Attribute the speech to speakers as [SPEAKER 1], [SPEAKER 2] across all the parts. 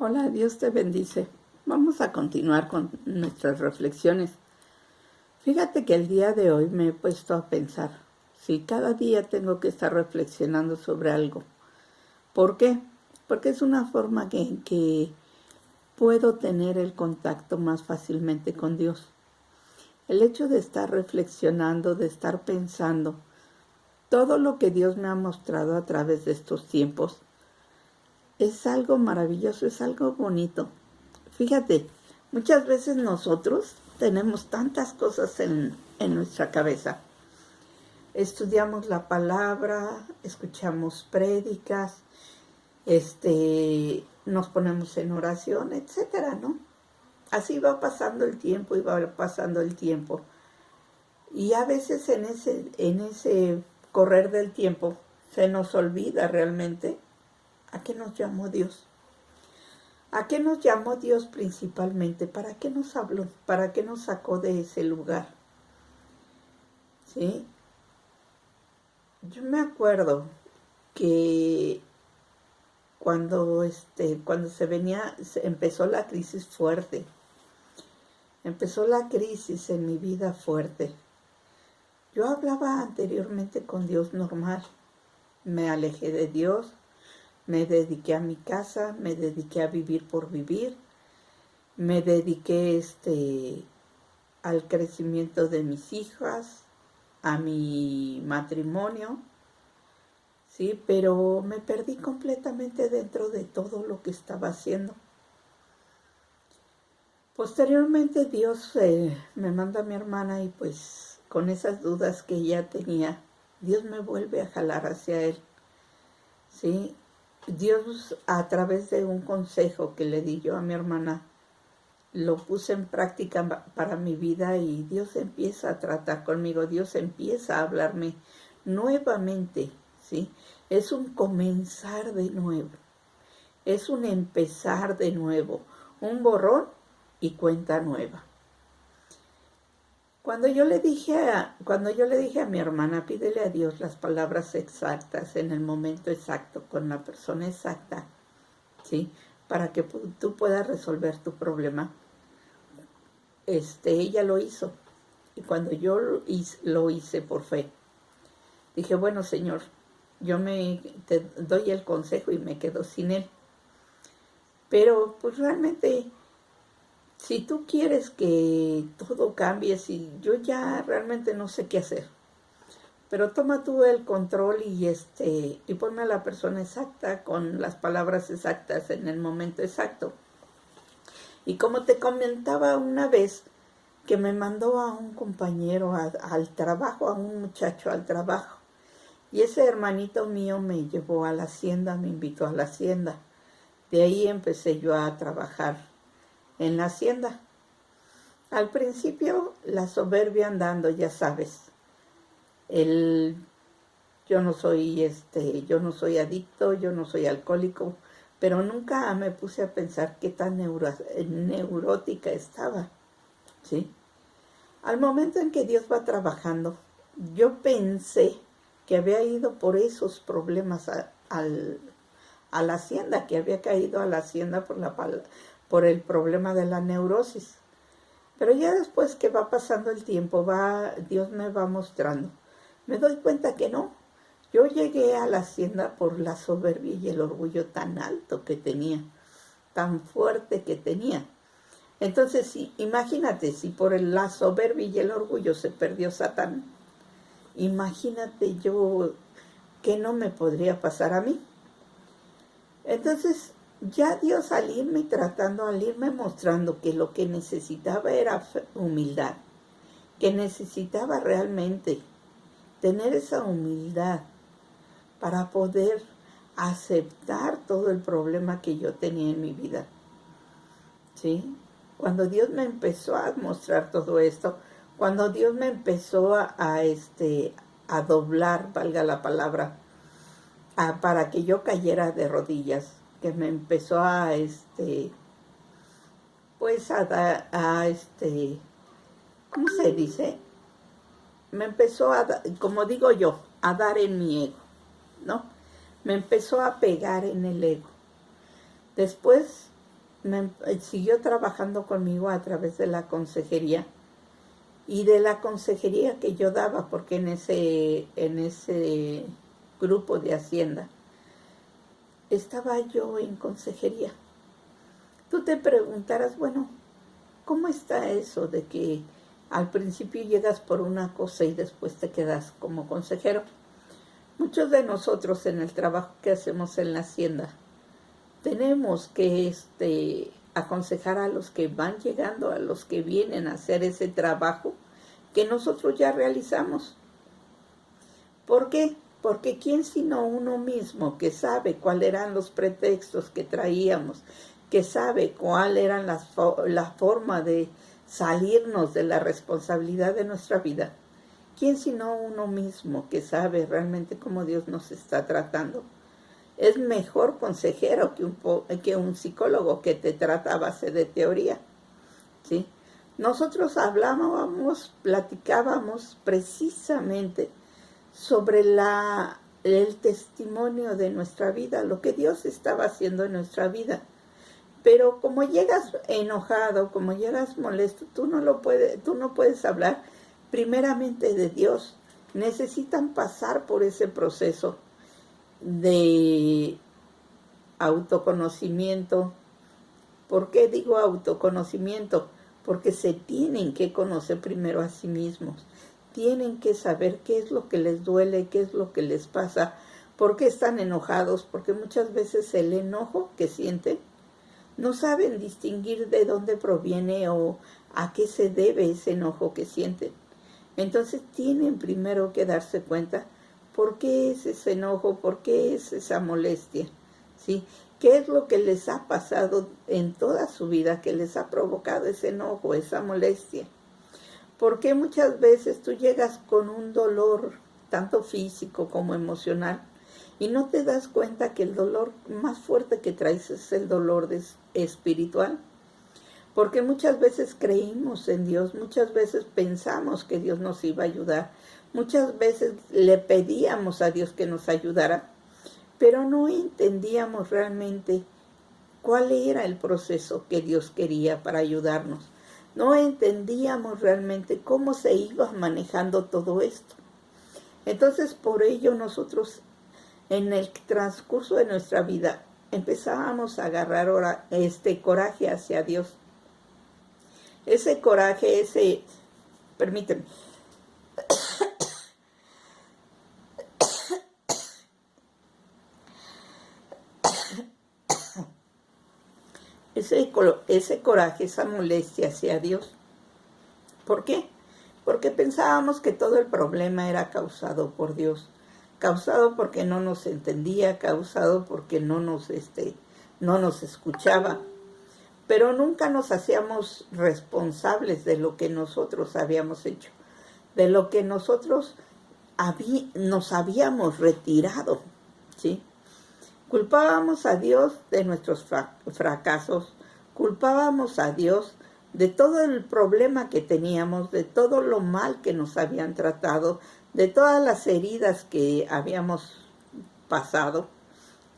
[SPEAKER 1] Hola, Dios te bendice. Vamos a continuar con nuestras reflexiones. Fíjate que el día de hoy me he puesto a pensar, si cada día tengo que estar reflexionando sobre algo. ¿Por qué? Porque es una forma que puedo tener el contacto más fácilmente con Dios. El hecho de estar reflexionando, de estar pensando, todo lo que Dios me ha mostrado a través de estos tiempos, es algo maravilloso, es algo bonito. Fíjate, muchas veces nosotros tenemos tantas cosas en nuestra cabeza. Estudiamos la palabra, escuchamos prédicas, nos ponemos en oración, etcétera, ¿no? Así va pasando el tiempo y va pasando el tiempo. Y a veces en ese correr del tiempo se nos olvida realmente a qué nos llamó Dios. ¿A qué nos llamó Dios principalmente? ¿Para qué nos habló? ¿Para qué nos sacó de ese lugar? ¿Sí? Yo me acuerdo que cuando empezó la crisis fuerte. Empezó la crisis en mi vida fuerte. Yo hablaba anteriormente con Dios normal. Me alejé de Dios, me dediqué a mi casa, me dediqué a vivir por vivir, me dediqué al crecimiento de mis hijas, a mi matrimonio, ¿sí? Pero me perdí completamente dentro de todo lo que estaba haciendo. Posteriormente Dios me manda a mi hermana y pues con esas dudas que ella tenía, Dios me vuelve a jalar hacia Él, ¿sí? Dios, a través de un consejo que le di yo a mi hermana, lo puse en práctica para mi vida y Dios empieza a tratar conmigo, Dios empieza a hablarme nuevamente, ¿sí? Es un comenzar de nuevo, es un empezar de nuevo, un borrón y cuenta nueva. Cuando yo le dije a mi hermana, pídele a Dios las palabras exactas en el momento exacto, con la persona exacta, ¿sí? Para que tú puedas resolver tu problema. Ella lo hizo. Y cuando yo lo hice por fe, dije, bueno, Señor, te doy el consejo y me quedo sin él. Pero pues realmente, si tú quieres que todo cambie, si yo ya realmente no sé qué hacer, pero toma tú el control y ponme a la persona exacta con las palabras exactas en el momento exacto. Y como te comentaba una vez, que me mandó a un compañero al trabajo, a un muchacho al trabajo. Y ese hermanito mío me llevó a la hacienda, me invitó a la hacienda. De ahí empecé yo a trabajar en la hacienda. Al principio la soberbia andando, ya sabes. Yo no soy adicto, yo no soy alcohólico, pero nunca me puse a pensar qué tan neurótica estaba, ¿sí? Al momento en que Dios va trabajando, yo pensé que había ido por esos problemas a la hacienda, que había caído a la hacienda por el problema de la neurosis. Pero ya después que va pasando el tiempo, Dios me va mostrando. Me doy cuenta que no. Yo llegué a la hacienda por la soberbia y el orgullo tan alto que tenía, tan fuerte que tenía. Entonces, imagínate, si por la soberbia y el orgullo se perdió Satán, imagínate yo qué no me podría pasar a mí. Entonces, ya Dios al irme mostrando que lo que necesitaba era humildad, que necesitaba realmente tener esa humildad para poder aceptar todo el problema que yo tenía en mi vida, ¿sí? Cuando Dios me empezó a mostrar todo esto, cuando Dios me empezó a doblar, valga la palabra, para que yo cayera de rodillas, que me empezó pues ¿cómo se dice? Me empezó como digo yo, a dar en mi ego, ¿no? Me empezó a pegar en el ego. Después siguió trabajando conmigo a través de la consejería y de la consejería que yo daba, porque en ese grupo de Hacienda estaba yo en consejería. Tú te preguntarás, bueno, ¿cómo está eso de que al principio llegas por una cosa y después te quedas como consejero? Muchos de nosotros en el trabajo que hacemos en la Hacienda tenemos que aconsejar a los que van llegando, a los que vienen a hacer ese trabajo que nosotros ya realizamos. ¿Por qué? Porque ¿quién sino uno mismo que sabe cuáles eran los pretextos que traíamos, que sabe cuál era la forma de salirnos de la responsabilidad de nuestra vida? ¿Quién sino uno mismo que sabe realmente cómo Dios nos está tratando? Es mejor consejero que un psicólogo que te trata a base de teoría, ¿sí? Nosotros platicábamos precisamente sobre el testimonio de nuestra vida, lo que Dios estaba haciendo en nuestra vida. Pero como llegas enojado, como llegas molesto, tú no puedes hablar primeramente de Dios. Necesitan pasar por ese proceso de autoconocimiento. ¿Por qué digo autoconocimiento? Porque se tienen que conocer primero a sí mismos. Tienen que saber qué es lo que les duele, qué es lo que les pasa, por qué están enojados, porque muchas veces el enojo que sienten no saben distinguir de dónde proviene o a qué se debe ese enojo que sienten. Entonces tienen primero que darse cuenta por qué es ese enojo, por qué es esa molestia, ¿sí? ¿Qué es lo que les ha pasado en toda su vida que les ha provocado ese enojo, esa molestia? Porque muchas veces tú llegas con un dolor, tanto físico como emocional, y no te das cuenta que el dolor más fuerte que traes es el dolor espiritual. Porque muchas veces creímos en Dios, muchas veces pensamos que Dios nos iba a ayudar, muchas veces le pedíamos a Dios que nos ayudara, pero no entendíamos realmente cuál era el proceso que Dios quería para ayudarnos. No entendíamos realmente cómo se iba manejando todo esto. Entonces, por ello nosotros, en el transcurso de nuestra vida, empezábamos a agarrar coraje hacia Dios. Ese coraje, permíteme, ese coraje, esa molestia hacia Dios. ¿Por qué? Porque pensábamos que todo el problema era causado por Dios, causado porque no nos entendía, causado porque no nos escuchaba, pero nunca nos hacíamos responsables de lo que nosotros habíamos hecho, de lo que nosotros nos habíamos retirado, ¿sí? Culpábamos a Dios de nuestros fracasos, culpábamos a Dios de todo el problema que teníamos, de todo lo mal que nos habían tratado, de todas las heridas que habíamos pasado,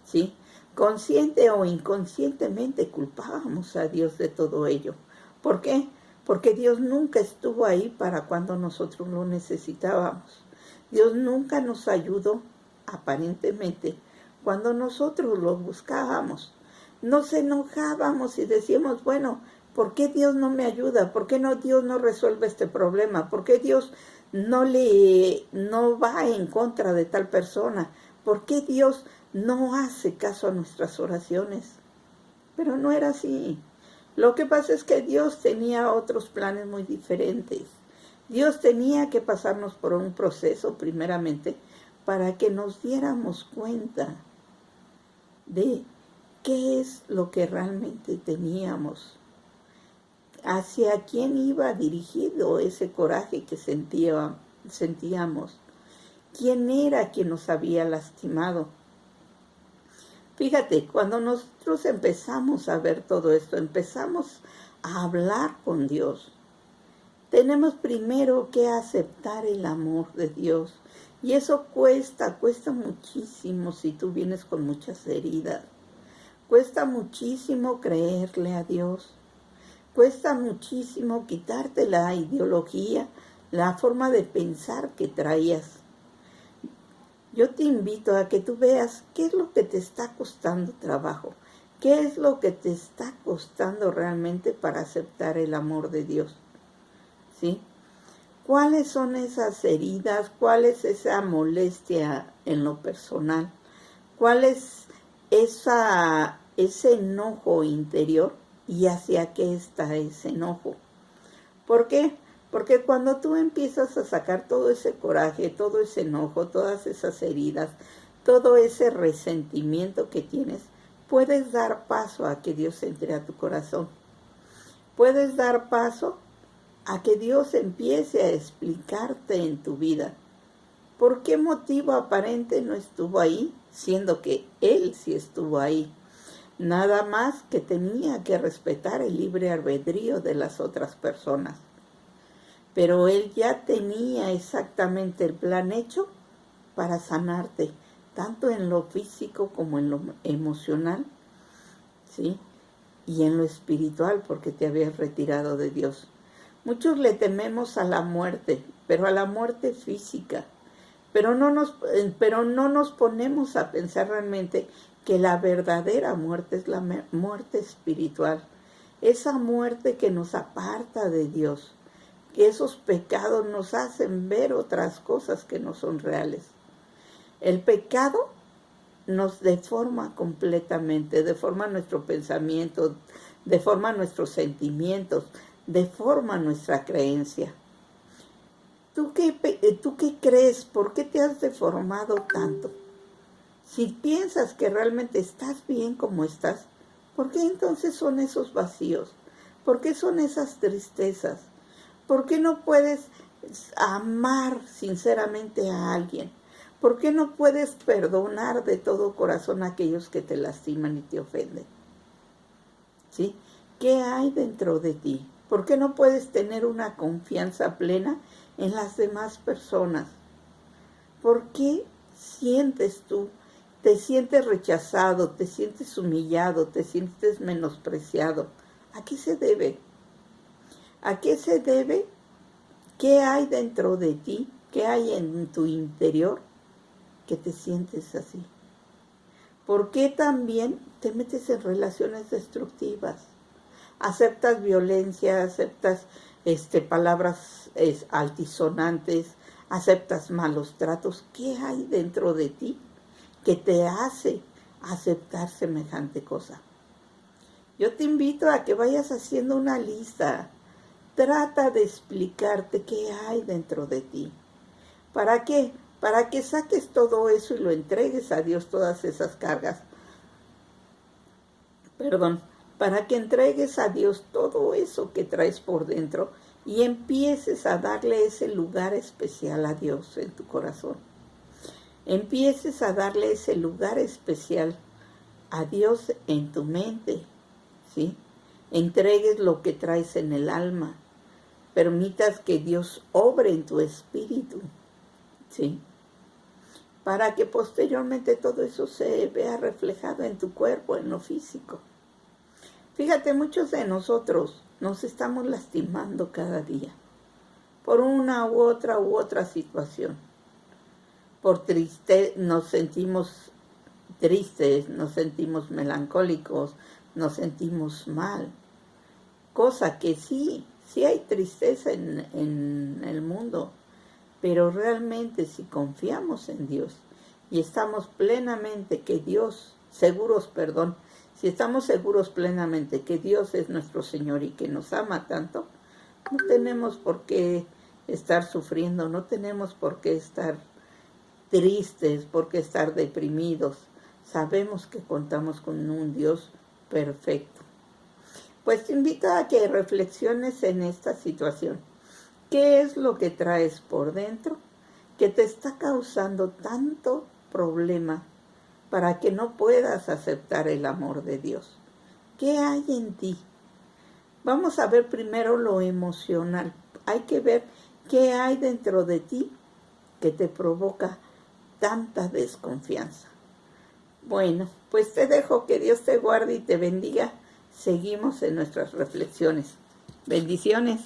[SPEAKER 1] ¿sí? Consciente o inconscientemente culpábamos a Dios de todo ello. ¿Por qué? Porque Dios nunca estuvo ahí para cuando nosotros lo necesitábamos. Dios nunca nos ayudó, aparentemente, cuando nosotros lo buscábamos. Nos enojábamos y decíamos, bueno, ¿por qué Dios no me ayuda? ¿Por qué Dios no resuelve este problema? ¿Por qué Dios no va en contra de tal persona? ¿Por qué Dios no hace caso a nuestras oraciones? Pero no era así. Lo que pasa es que Dios tenía otros planes muy diferentes. Dios tenía que pasarnos por un proceso primeramente para que nos diéramos cuenta de qué es lo que realmente teníamos, hacia quién iba dirigido ese coraje que sentíamos, quién era quien nos había lastimado. Fíjate, cuando nosotros empezamos a ver todo esto, empezamos a hablar con Dios, tenemos primero que aceptar el amor de Dios. Y eso cuesta muchísimo si tú vienes con muchas heridas. Cuesta muchísimo creerle a Dios. Cuesta muchísimo quitarte la ideología, la forma de pensar que traías. Yo te invito a que tú veas qué es lo que te está costando trabajo, qué es lo que te está costando realmente para aceptar el amor de Dios, ¿sí? ¿Cuáles son esas heridas? ¿Cuál es esa molestia en lo personal? ¿Cuál es ese enojo interior y hacia qué está ese enojo? ¿Por qué? Porque cuando tú empiezas a sacar todo ese coraje, todo ese enojo, todas esas heridas, todo ese resentimiento que tienes, puedes dar paso a que Dios entre a tu corazón. Puedes dar paso a que Dios empiece a explicarte en tu vida por qué motivo aparente no estuvo ahí, siendo que Él sí estuvo ahí. Nada más que tenía que respetar el libre albedrío de las otras personas. Pero Él ya tenía exactamente el plan hecho para sanarte, tanto en lo físico como en lo emocional, ¿sí? Y en lo espiritual, porque te habías retirado de Dios. Muchos le tememos a la muerte, pero a la muerte física. Pero no nos ponemos a pensar realmente que la verdadera muerte es la muerte espiritual. Esa muerte que nos aparta de Dios, que esos pecados nos hacen ver otras cosas que no son reales. El pecado nos deforma completamente, deforma nuestro pensamiento, deforma nuestros sentimientos, deforma nuestra creencia. ¿Tú qué crees? ¿Por qué te has deformado tanto? Si piensas que realmente estás bien como estás, ¿por qué entonces son esos vacíos? ¿Por qué son esas tristezas? ¿Por qué no puedes amar sinceramente a alguien? ¿Por qué no puedes perdonar de todo corazón a aquellos que te lastiman y te ofenden? ¿Sí? ¿Qué hay dentro de ti? ¿Por qué no puedes tener una confianza plena en las demás personas? ¿Por qué sientes tú? Te sientes rechazado, te sientes humillado, te sientes menospreciado. ¿A qué se debe? ¿A qué se debe? ¿Qué hay dentro de ti? ¿Qué hay en tu interior que te sientes así? ¿Por qué también te metes en relaciones destructivas? Aceptas violencia, aceptas palabras altisonantes, aceptas malos tratos. ¿Qué hay dentro de ti que te hace aceptar semejante cosa? Yo te invito a que vayas haciendo una lista. Trata de explicarte qué hay dentro de ti. ¿Para qué? Para que saques todo eso y lo entregues a Dios, todas esas cargas. Para que entregues a Dios todo eso que traes por dentro y empieces a darle ese lugar especial a Dios en tu corazón. Empieces a darle ese lugar especial a Dios en tu mente, ¿sí? Entregues lo que traes en el alma. Permitas que Dios obre en tu espíritu, ¿sí? Para que posteriormente todo eso se vea reflejado en tu cuerpo, en lo físico. Fíjate, muchos de nosotros nos estamos lastimando cada día por una u otra situación. Nos sentimos tristes, nos sentimos melancólicos, nos sentimos mal. Cosa que sí hay tristeza en el mundo, pero realmente si confiamos en Dios y estamos plenamente si estamos seguros plenamente que Dios es nuestro Señor y que nos ama tanto, no tenemos por qué estar sufriendo, no tenemos por qué estar tristes, por qué estar deprimidos. Sabemos que contamos con un Dios perfecto. Pues te invito a que reflexiones en esta situación. ¿Qué es lo que traes por dentro que te está causando tanto problema para que no puedas aceptar el amor de Dios? ¿Qué hay en ti? Vamos a ver primero lo emocional. Hay que ver qué hay dentro de ti que te provoca tanta desconfianza, Bueno, pues te dejo, que Dios te guarde y te bendiga. Seguimos en nuestras reflexiones. Bendiciones.